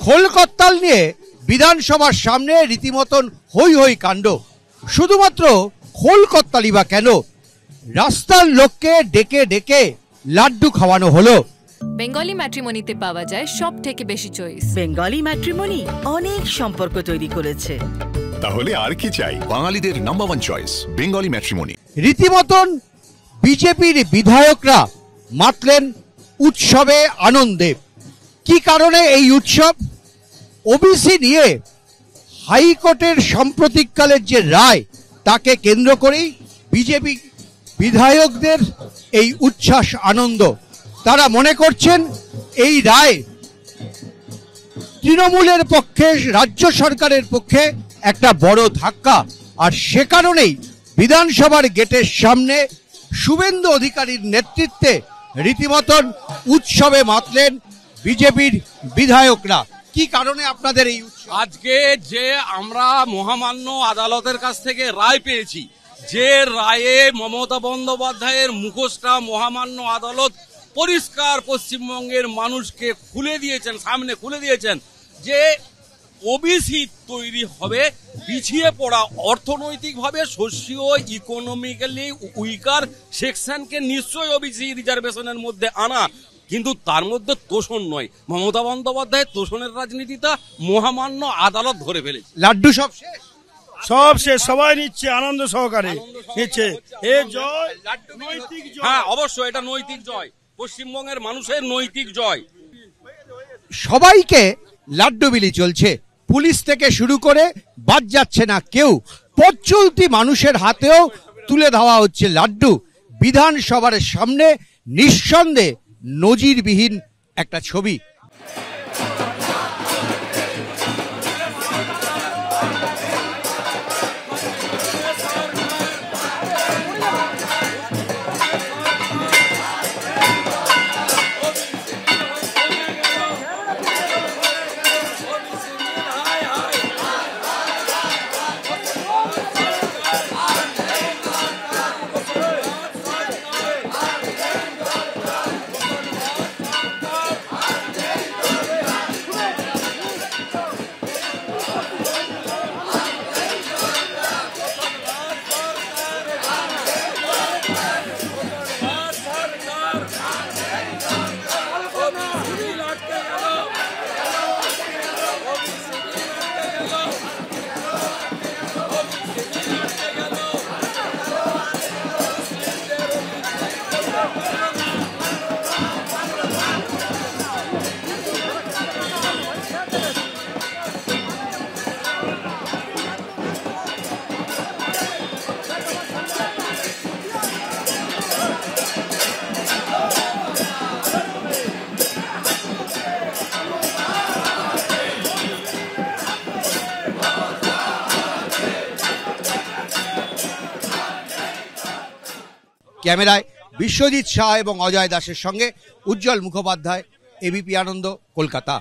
খোল করতাল নিয়ে বিধানসভার সামনে রীতিমতন হই হই কাণ্ড। শুধুমাত্র খোল করতালি বা কেন, রাস্তার লোককে ডেকে ডেকে লাড্ডু খাওয়ানো হলো। বেঙ্গলি ম্যাট্রিমনিতে পাওয়া যায় সব থেকে বেশি চয়েস। বেঙ্গলি ম্যাট্রিমনি অনেক সম্পর্ক তৈরি করেছে। তাহলে আর কি চাই? বাঙালিদের number one choice Bengali matrimony. রীতিমতন বিজেপির বিধায়করা মাতলেন উৎসবে আনন্দে। কি কারণে এই উৎসব? ওবিসি নিয়ে হাইকোর্টের সাম্প্রতিককালের যে রায়, তাকে কেন্দ্র করেই বিজেপি বিধায়কদের এই উচ্ছ্বাস আনন্দ। তারা মনে করছেন এই রায় তৃণমূলের পক্ষে, রাজ্য সরকারের পক্ষে একটা বড় ধাক্কা। আর সে কারণেই বিধানসভার গেটের সামনে শুভেন্দু অধিকারীর নেতৃত্বে রীতিমতন উৎসবে মাতলেন বিজেপির বিধায়করা। কি কারণে আপনাদের এই উৎসব? আজকে যে আমরা মহামান্য আদালতের কাছ থেকে রায় পেয়েছি, যে রায়ে মমতা বন্দ্যোপাধ্যায়ের মুখোশটা মহামান্য আদালত পরিষ্কার পশ্চিমবঙ্গের মানুষকে খুলে দিয়েছেন, সামনে খুলে দিয়েছেন যে ওবিসি তৈরি হবে পিছিয়ে পড়া, অর্থনৈতিকভাবে সোশিও ইকোনমিক্যালি উইকার সেকশনকে নিশ্চয়ই ওবিসি রিজার্ভেশনের মধ্যে আনা, কিন্তু তার মধ্যে তোষণ নয়। মমতা বন্দ্যোপাধ্যায়ের তোষণের রাজনীতিটা মহামান্য আদালত ধরে ফেলেছে। লাড্ডু সব শেষ, সব শেষ, সবাই নিচ্ছে আনন্দ সহকারে নিচ্ছে। এই জয় নৈতিক জয়। হ্যাঁ, অবশ্যই এটা নৈতিক জয়, পশ্চিমবঙ্গের মানুষের নৈতিক জয়। সবাইকে লাড্ডু বিলি চলছে, পুলিশ থেকে শুরু করে বাদ যাচ্ছে না কেউ। পথ চলতি মানুষের হাতেও তুলে দেওয়া হচ্ছে লাড্ডু। বিধানসভার সামনে নিঃসন্দেহে নজিরবিহীন একটা ছবি। ক্যামেরায় বিশ্বজিৎ শাহ এবং অজয় দাসের সঙ্গে উজ্জ্বল মুখোপাধ্যায়, এবিপি আনন্দ, কলকাতা।